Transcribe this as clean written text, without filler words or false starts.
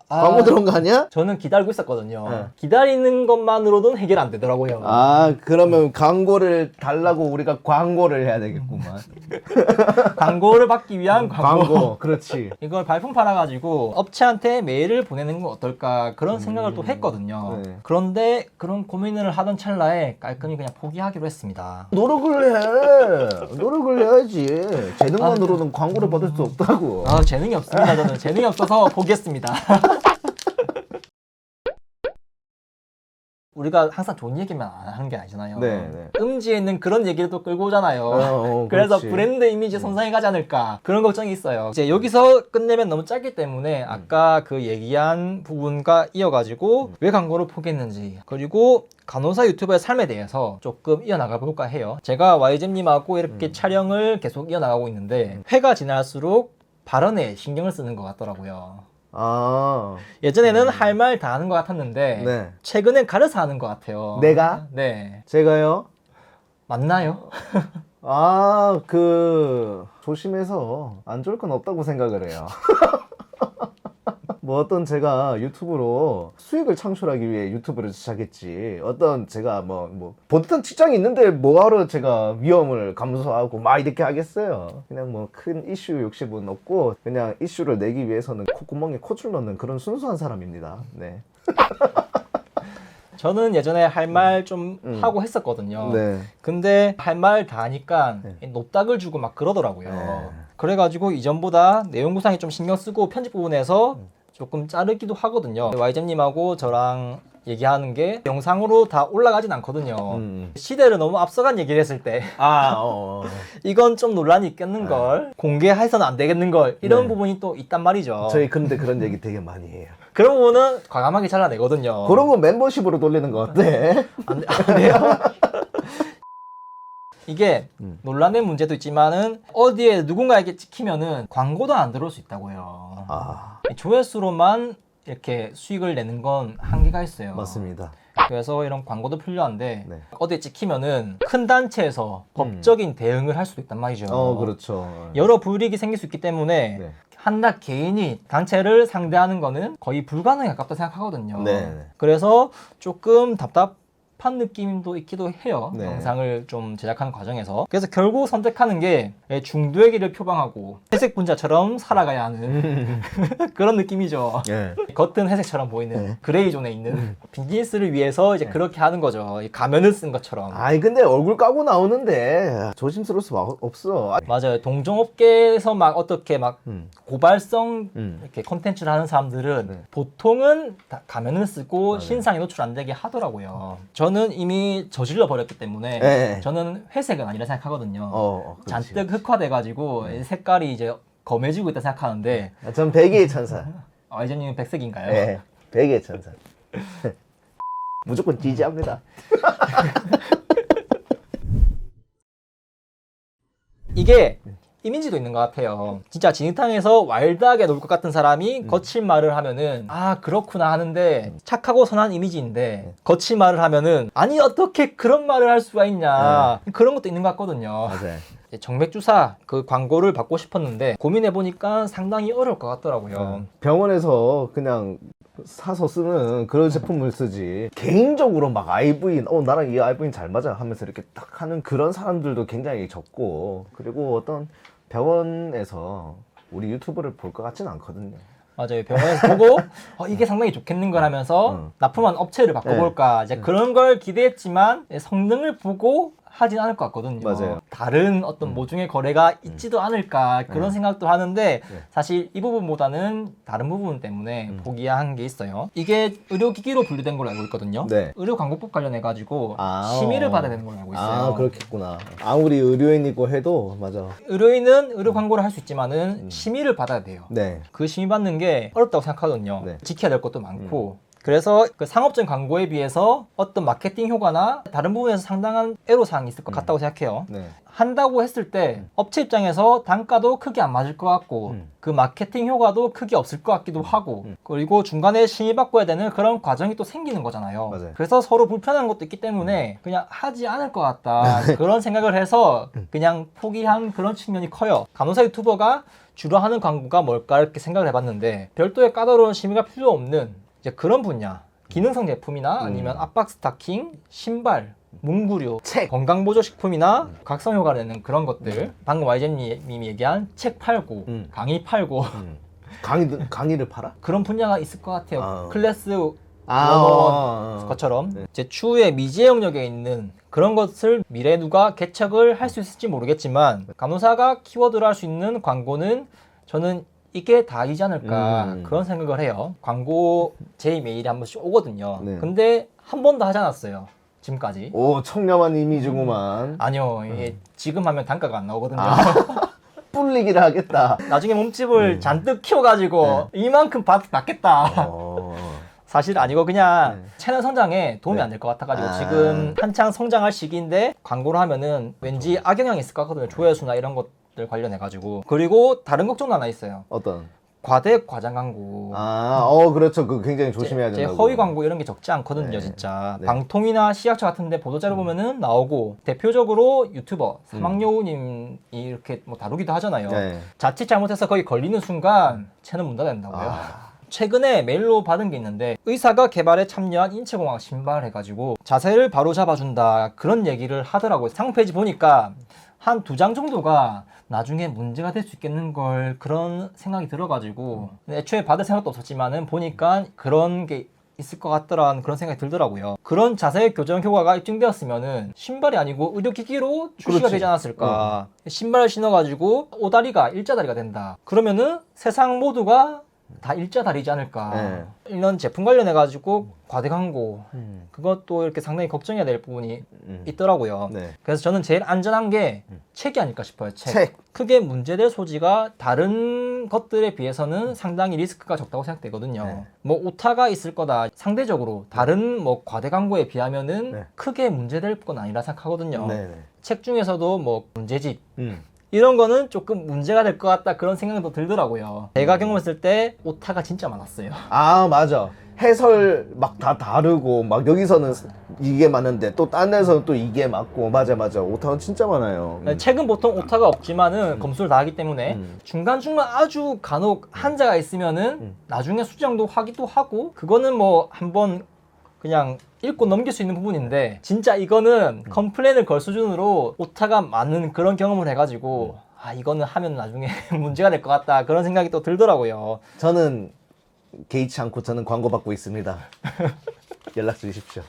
광고 들어온 거 아니야? 저는 기다리고 있었거든요. 네. 기다리는 것만으로는 해결 안 되더라고요. 아, 그러면 광고를 달라고 우리가 광고를 해야 되겠구만. 광고를 받기 위한 광고. 그렇지. 이걸 발품 팔아가지고 업체한테 메일을 보내는 건 어떨까 그런 생각을 또 했거든요. 네. 그런데 그런 고민을 하던 찰나에 깔끔히 그냥 포기하기로 했습니다. 노력을 해. 노력을 해야지. 재능만으로는 광고를 받을 수 없다고. 아, 재능이 없습니다. 저는 재능이 없어서 포기했습니다. 우리가 항상 좋은 얘기만 안 하는 게 아니잖아요. 네, 네. 음지에 있는 그런 얘기를 또 끌고 오잖아요. 그래서 그렇지. 브랜드 이미지 손상이 가지 않을까 그런 걱정이 있어요. 이제 여기서 끝내면 너무 짧기 때문에 아까 그 얘기한 부분과 이어가지고 왜 광고를 포기했는지, 그리고 간호사 유튜버의 삶에 대해서 조금 이어나가 볼까 해요. 제가 YG님하고 이렇게 촬영을 계속 이어나가고 있는데 회가 지날수록 발언에 신경을 쓰는 것 같더라고요. 아, 예전에는 할 말 다 하는 것 같았는데 네. 최근엔 가려서 하는 것 같아요. 내가? 네. 제가요? 맞나요? 아, 조심해서 안 좋을 건 없다고 생각을 해요. 뭐 어떤 제가 유튜브로 수익을 창출하기 위해 유튜브를 시작했지. 어떤 제가 보듯한 직장이 있는데 뭐하러 제가 위험을 감수하고 막 이렇게 하겠어요. 그냥 뭐 큰 이슈 욕심은 없고 그냥 이슈를 내기 위해서는 콧구멍에 콧줄 넣는 그런 순수한 사람입니다. 네. 저는 예전에 할 말 좀 하고 했었거든요. 네. 근데 할 말 다 하니까 노딱을 주고 막 그러더라고요. 네. 그래가지고 이전보다 내용 구상에 좀 신경 쓰고 편집 부분에서 조금 자르기도 하거든요. YG님하고 저랑 얘기하는 게 영상으로 다 올라가진 않거든요. 시대를 너무 앞서간 얘기를 했을 때 이건 좀 논란이 있겠는 걸, 공개해서는 안 되겠는 걸, 이런 네. 부분이 또 있단 말이죠. 저희 근데 그런 얘기 되게 많이 해요. 그런 부분은 과감하게 잘라내거든요. 그런 거 멤버십으로 돌리는 거 어때? 안 돼요? 이게 논란의 문제도 있지만은 어디에 누군가에게 찍히면은 광고도 안 들어올 수 있다고요. 아, 조회수로만 이렇게 수익을 내는 건 한계가 있어요. 맞습니다. 그래서 이런 광고도 필요한데 네. 어디에 찍히면은 큰 단체에서 법적인 대응을 할 수도 있단 말이죠. 그렇죠. 여러 불이익이 생길 수 있기 때문에 네. 한낱 개인이 단체를 상대하는 거는 거의 불가능에 가깝다 생각하거든요. 네. 그래서 조금 답답한 느낌도 있기도 해요. 네. 영상을 좀 제작하는 과정에서. 그래서 결국 선택하는 게 중도의 길을 표방하고 회색 분자처럼 살아가야 하는 그런 느낌이죠. 예. 겉은 회색처럼 보이는 네. 그레이 존에 있는 비즈니스를 위해서 이제 그렇게 하는 거죠. 이 가면을 쓴 것처럼. 아니 근데 얼굴 까고 나오는데 조심스러울 수 없어. 맞아요. 동종업계에서 막 어떻게 막 고발성 음. 이렇게 콘텐츠를 하는 사람들은 네. 보통은 다 가면을 쓰고 신상에 노출 안 되게 하더라고요. 저는 이미 저질러 버렸기 때문에 네. 저는 회색은 아니라 생각하거든요. 그렇지. 잔뜩 흑화돼가지고 색깔이 이제 검해지고 있다 생각하는데 전 백의의 천사. YG님은 백색인가요? 네. 백의의 천사. 무조건 지지합니다. 이게 이미지도 있는 것 같아요. 진짜 진흙탕에서 와일드하게 놀 것 같은 사람이 거친 말을 하면은 아 그렇구나 하는데 착하고 선한 이미지인데 거친 말을 하면은 아니 어떻게 그런 말을 할 수가 있냐 그런 것도 있는 것 같거든요. 맞아요. 정맥주사 그 광고를 받고 싶었는데 고민해보니까 상당히 어려울 것 같더라고요. 병원에서 그냥 사서 쓰는 그런 제품을 쓰지 개인적으로 막 아이브인 나랑 이 아이브인 잘 맞아 하면서 이렇게 딱 하는 그런 사람들도 굉장히 적고, 그리고 어떤 병원에서 우리 유튜브를 볼 것 같진 않거든요. 맞아요. 병원에서 보고 이게 상당히 좋겠는 걸 하면서 납품한 업체를 바꿔볼까 이제 그런 걸 기대했지만 성능을 보고 하진 않을 것 같거든요. 맞아요. 다른 어떤 모종의 거래가 있지도 않을까 그런 생각도 하는데 사실 이 부분보다는 다른 부분 때문에 포기한 게 있어요. 이게 의료기기로 분류된 걸로 알고 있거든요. 네. 의료광고법 관련해 가지고 심의를 받아야 되는 걸로 알고 있어요. 그렇겠구나. 아무리 의료인이고 해도 맞아. 의료인은 의료 광고를 할 수 있지만은 심의를 받아야 돼요. 네. 그 심의 받는 게 어렵다고 생각하거든요. 네. 지켜야 될 것도 많고. 그래서 그 상업적인 광고에 비해서 어떤 마케팅 효과나 다른 부분에서 상당한 애로사항이 있을 것 같다고 생각해요. 네. 한다고 했을 때 업체 입장에서 단가도 크게 안 맞을 것 같고 그 마케팅 효과도 크게 없을 것 같기도 하고 그리고 중간에 심의받고 해야 되는 그런 과정이 또 생기는 거잖아요. 맞아요. 그래서 서로 불편한 것도 있기 때문에 그냥 하지 않을 것 같다 그런 생각을 해서 그냥 포기한 그런 측면이 커요. 간호사 유튜버가 주로 하는 광고가 뭘까 이렇게 생각을 해봤는데 별도의 까다로운 심의가 필요 없는 이제 그런 분야 기능성 제품이나 아니면 압박 스타킹, 신발, 문구류, 책. 건강보조식품이나 각성 효과를 내는 그런 것들 방금 YJ님이 얘기한 책 팔고 강의 팔고 강의를 팔아? 그런 분야가 있을 것 같아요. 아. 클래스 아, 것처럼 제 추후에 미지의 영역에 있는 그런 것을 미래에 누가 개척을 할 수 있을지 모르겠지만 간호사가 키워드로 할 수 있는 광고는 저는 이게 다이지 않을까 그런 생각을 해요. 광고 제 메일에 한 번씩 오거든요. 네. 근데 한 번도 하지 않았어요. 지금까지. 오, 청렴한 이미지구만. 아니요. 이게 지금 하면 단가가 안 나오거든요. 뿔리기를 하겠다. 나중에 몸집을 잔뜩 키워가지고 이만큼 받겠다. 사실 아니고 그냥 채널 성장에 도움이 안 될 것 같아가지고 지금 한창 성장할 시기인데 광고를 하면은 왠지 악영향이 있을 것 같거든요. 조회수나 이런 것들 관련해가지고. 그리고 다른 걱정도 하나 있어요. 어떤? 과대 과장 광고. 그렇죠. 그 굉장히 조심해야 제 된다고. 허위 광고 이런 게 적지 않거든요, 네. 진짜. 네. 방통이나 시약처 같은데 보도자료 보면은 나오고 대표적으로 유튜버 사망여우님이 이렇게 뭐 다루기도 하잖아요. 네. 자칫 잘못해서 거기 걸리는 순간 채널 문 닫아야 된다고요. 최근에 메일로 받은 게 있는데 의사가 개발에 참여한 인체공학 신발 해가지고 자세를 바로 잡아준다 그런 얘기를 하더라고요. 상품 페이지 보니까 한 2장 정도가 나중에 문제가 될 수 있겠는 걸 그런 생각이 들어가지고 애초에 받을 생각도 없었지만은 보니까 그런 게 있을 것 같더라는 그런 생각이 들더라고요. 그런 자세 교정 효과가 입증되었으면은 신발이 아니고 의료기기로 출시가 그렇지. 되지 않았을까. 신발을 신어가지고 오다리가 일자다리가 된다. 그러면은 세상 모두가 다 일자다리지 않을까. 네. 이런 제품 관련해가지고 과대 광고 그것도 이렇게 상당히 걱정해야 될 부분이 있더라고요. 네. 그래서 저는 제일 안전한 게 책이 아닐까 싶어요. 책. 크게 문제될 소지가 다른 것들에 비해서는 상당히 리스크가 적다고 생각되거든요. 네. 뭐 오타가 있을 거다. 상대적으로 다른 뭐 과대 광고에 비하면은 네. 크게 문제될 건 아니라 생각하거든요. 네. 책 중에서도 뭐 문제집 음. 이런 거는 조금 문제가 될 것 같다 그런 생각도 들더라고요. 제가 경험했을 때 오타가 진짜 많았어요. 맞아. 해설 막 다 다르고 막 여기서는 이게 맞는데 또 딴 데서는 또 이게 맞고 맞아. 오타는 진짜 많아요. 책은 보통 오타가 없지만은 검수를 다 하기 때문에 중간중간 아주 간혹 한자가 있으면은 나중에 수정도 하기도 하고 그거는 뭐 한번 그냥 읽고 넘길 수 있는 부분인데 진짜 이거는 컴플레인을 걸 수준으로 오타가 많은 그런 경험을 해가지고 이거는 하면 나중에 문제가 될 것 같다 그런 생각이 또 들더라고요. 저는 개의치 않고 저는 광고 받고 있습니다. 연락 주십시오.